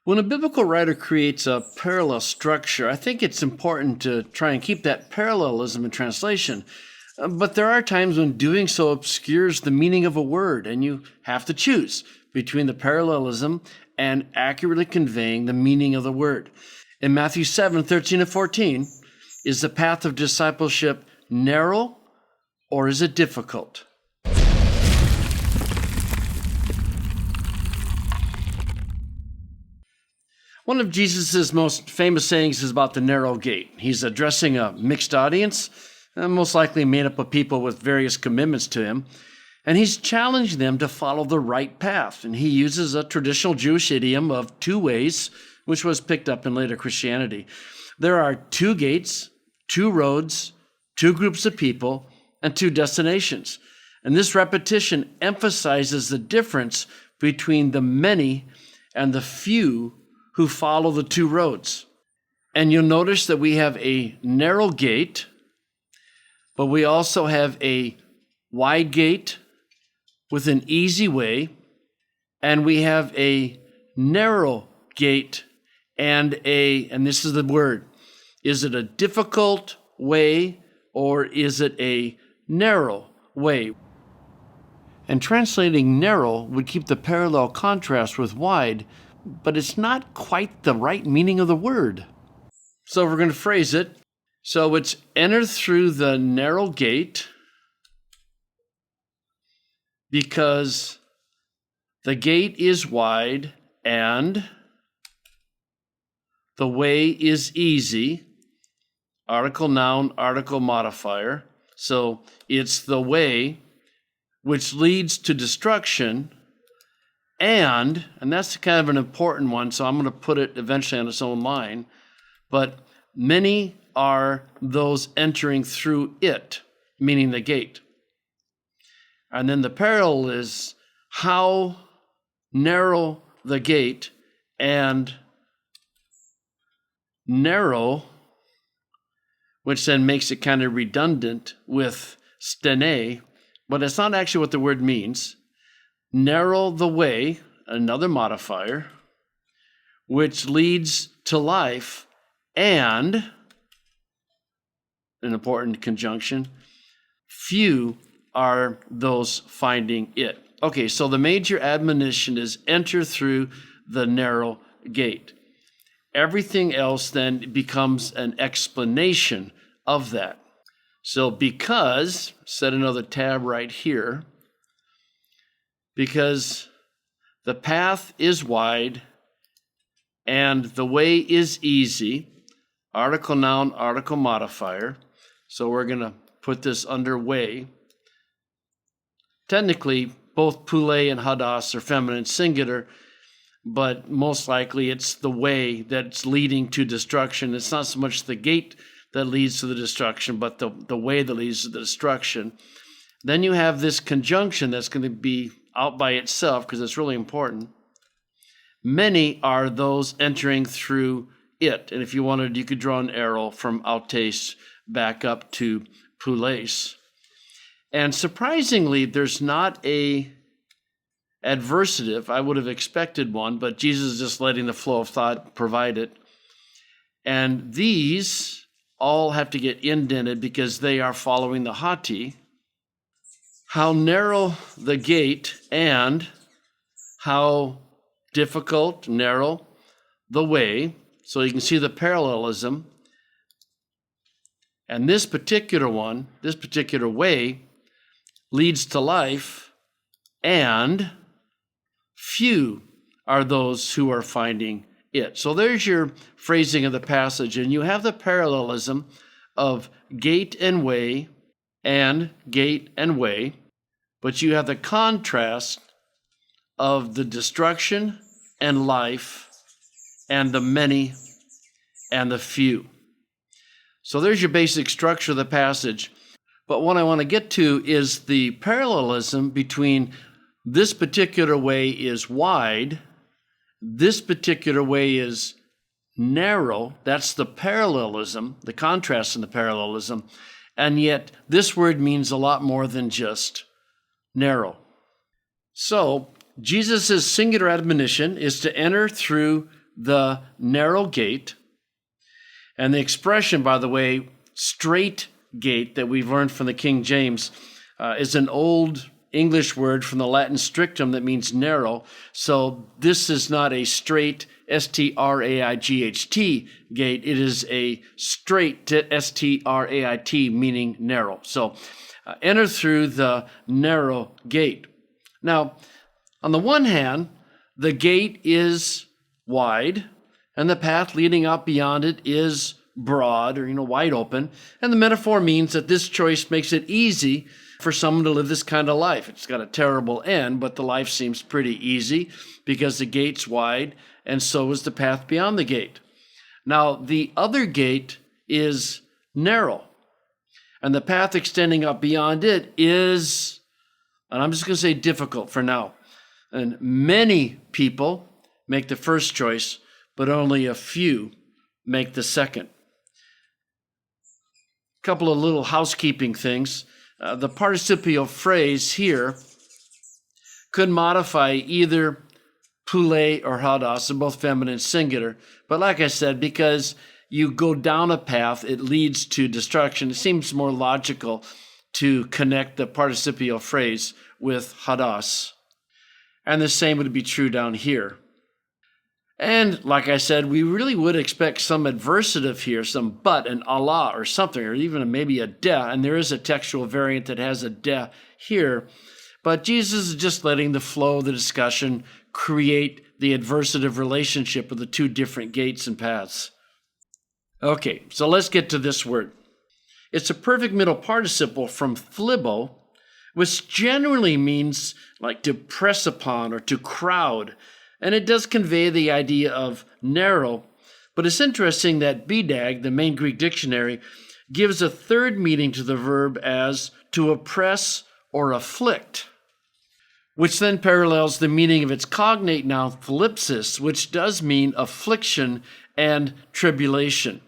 When a biblical writer creates a parallel structure, I think it's important to try and keep that parallelism in translation. But there are times when doing so obscures the meaning of a word, and you have to choose between the parallelism and accurately conveying the meaning of the word. In Matthew 7:13 and 14, is the path of discipleship narrow or is it difficult? One of Jesus' most famous sayings is about the narrow gate. He's addressing a mixed audience, most likely made up of people with various commitments to him, and he's challenging them to follow the right path. And he uses a traditional Jewish idiom of two ways, which was picked up in later Christianity. There are two gates, two roads, two groups of people, and two destinations. And this repetition emphasizes the difference between the many and the few who follow the two roads. And you'll notice that we have a narrow gate, but we also have a wide gate with an easy way, and we have a narrow gate and this is the word, is it a difficult way or is it a narrow way? And translating narrow would keep the parallel contrast with wide, but it's not quite the right meaning of the word. So we're going to phrase it. So it's enter through the narrow gate because the gate is wide and the way is easy. Article, noun, article, modifier. So it's the way which leads to destruction. And that's kind of an important one, so I'm going to put it eventually on its own line, but many are those entering through it, meaning the gate. And then the parallel is how narrow the gate and narrow, which then makes it kind of redundant with stene, but it's not actually what the word means. Narrow the way, another modifier, which leads to life, and, an important conjunction, few are those finding it. Okay, so the major admonition is enter through the narrow gate. Everything else then becomes an explanation of that. So because, set another tab right here, because the path is wide and the way is easy, article, noun, article, modifier. So we're going to put this under way. Technically, both pule and hadas are feminine singular, but most likely it's the way that's leading to destruction. It's not so much the gate that leads to the destruction, but the way that leads to the destruction. Then you have this conjunction that's going to be out by itself because it's really important. Many are those entering through it. And if you wanted, you could draw an arrow from autes back up to poules. And surprisingly, there's not a adversative. I would have expected one, but Jesus is just letting the flow of thought provide it. And these all have to get indented because they are following the hati. How narrow the gate and how difficult, narrow the way. So you can see the parallelism. And this particular one, this particular way, leads to life, and few are those who are finding it. So there's your phrasing of the passage, and you have the parallelism of gate and way, but you have the contrast of the destruction and life and the many and the few. So there's your basic structure of the passage. But what I want to get to is the parallelism between this particular way is wide, this particular way is narrow. That's the parallelism, the contrast in the parallelism. And yet this word means a lot more than just narrow. So Jesus' singular admonition is to enter through the narrow gate. And the expression, by the way, straight gate, that we've learned from the King James, is an old English word from the Latin strictum that means narrow. So this is not a straight, S-T-R-A-I-G-H-T gate. It is a straight, S-T-R-A-I-T, meaning narrow. So enter through the narrow gate. Now, on the one hand, the gate is wide, and the path leading out beyond it is broad, or wide open. And the metaphor means that this choice makes it easy for someone to live this kind of life. It's got a terrible end, but the life seems pretty easy because the gate's wide, and so is the path beyond the gate. Now, the other gate is narrow, and the path extending up beyond it is, and I'm just going to say difficult for now. And many people make the first choice, but only a few make the second. A couple of little housekeeping things. The participial phrase here could modify either pule or hadas, they're both feminine singular. But like I said, because you go down a path, it leads to destruction. It seems more logical to connect the participial phrase with hadas. And the same would be true down here. And like I said, we really would expect some adversative here, some but, an Allah or something, or even maybe a deh. And there is a textual variant that has a deh here. But Jesus is just letting the flow of the discussion create the adversative relationship of the two different gates and paths. Okay, so let's get to this word. It's a perfect middle participle from phlibo, which generally means like to press upon or to crowd. And it does convey the idea of narrow, but it's interesting that BDAG, the main Greek dictionary, gives a third meaning to the verb as to oppress or afflict, which then parallels the meaning of its cognate noun thlipsis, which does mean affliction and tribulation.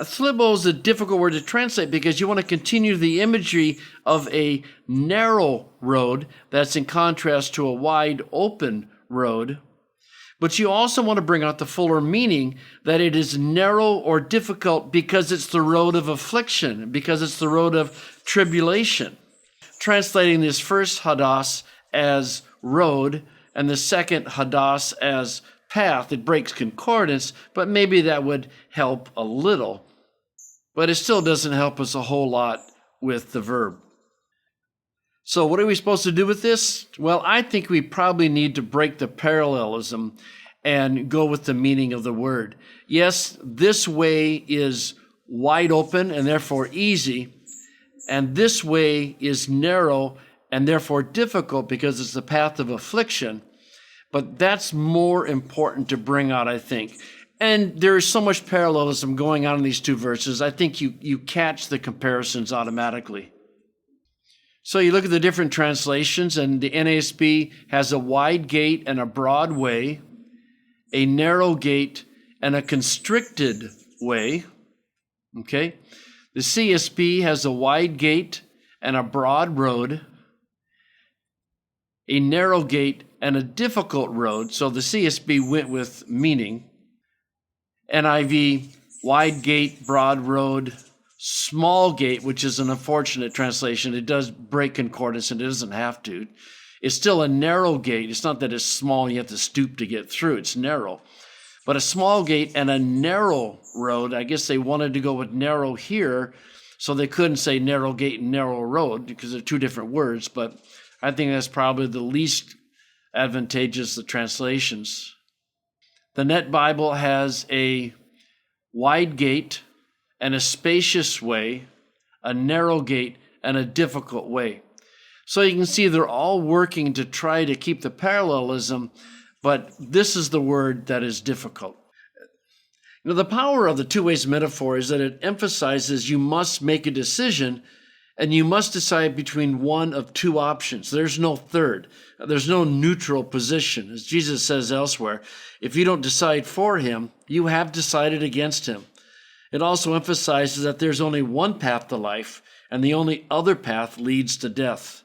Phlibo is a difficult word to translate because you want to continue the imagery of a narrow road that's in contrast to a wide open road. But you also want to bring out the fuller meaning that it is narrow or difficult because it's the road of affliction, because it's the road of tribulation. Translating this first hadas as road and the second hadas as path, it breaks concordance, but maybe that would help a little. But it still doesn't help us a whole lot with the verb. So what are we supposed to do with this? Well, I think we probably need to break the parallelism and go with the meaning of the word. Yes, this way is wide open and therefore easy, and this way is narrow and therefore difficult because it's the path of affliction. But that's more important to bring out, I think. And there is so much parallelism going on in these two verses, I think you catch the comparisons automatically. So you look at the different translations, and the NASB has a wide gate and a broad way, a narrow gate and a constricted way. Okay? The CSB has a wide gate and a broad road, a narrow gate and a difficult road. So the CSB went with meaning. NIV, wide gate, broad road, small gate, which is an unfortunate translation. It does break concordance and it doesn't have to. It's still a narrow gate. It's not that it's small and you have to stoop to get through. It's narrow. But a small gate and a narrow road, I guess they wanted to go with narrow here, so they couldn't say narrow gate and narrow road because they're two different words. But I think that's probably the least advantageous of translations. The Net Bible has a wide gate and a spacious way, a narrow gate and a difficult way. So you can see they're all working to try to keep the parallelism, but this is the word that is difficult. You know, the power of the two ways metaphor is that it emphasizes you must make a decision and you must decide between one of two options. There's no third. There's no neutral position. As Jesus says elsewhere, if you don't decide for him, you have decided against him. It also emphasizes that there's only one path to life, and the only other path leads to death.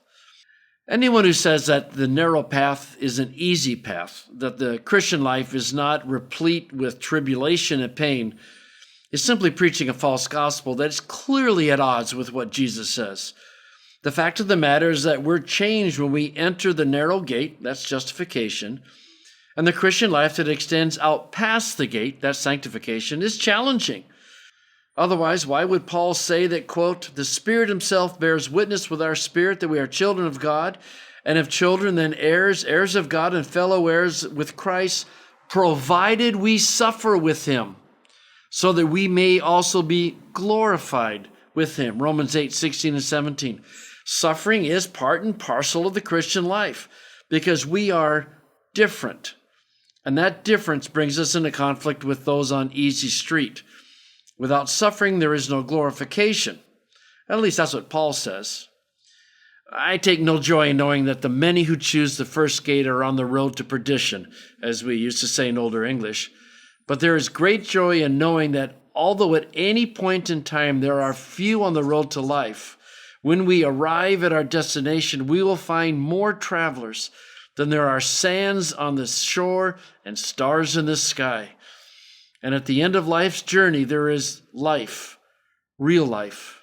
Anyone who says that the narrow path is an easy path, that the Christian life is not replete with tribulation and pain, is simply preaching a false gospel that is clearly at odds with what Jesus says. The fact of the matter is that we're changed when we enter the narrow gate, that's justification, and the Christian life that extends out past the gate, that's sanctification, is challenging. Otherwise, why would Paul say that, quote, the Spirit himself bears witness with our spirit that we are children of God, and if children, then heirs, heirs of God and fellow heirs with Christ, provided we suffer with him, so that we may also be glorified with him. Romans 8:16 and 17. Suffering is part and parcel of the Christian life because we are different. And that difference brings us into conflict with those on easy street. Without suffering, there is no glorification. At least that's what Paul says. I take no joy in knowing that the many who choose the first gate are on the road to perdition, as we used to say in older English. But there is great joy in knowing that although at any point in time there are few on the road to life, when we arrive at our destination, we will find more travelers than there are sands on the shore and stars in the sky. And at the end of life's journey, there is life, real life.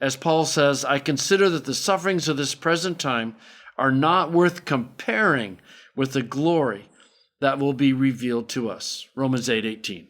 As Paul says, I consider that the sufferings of this present time are not worth comparing with the glory that will be revealed to us. Romans 8:18.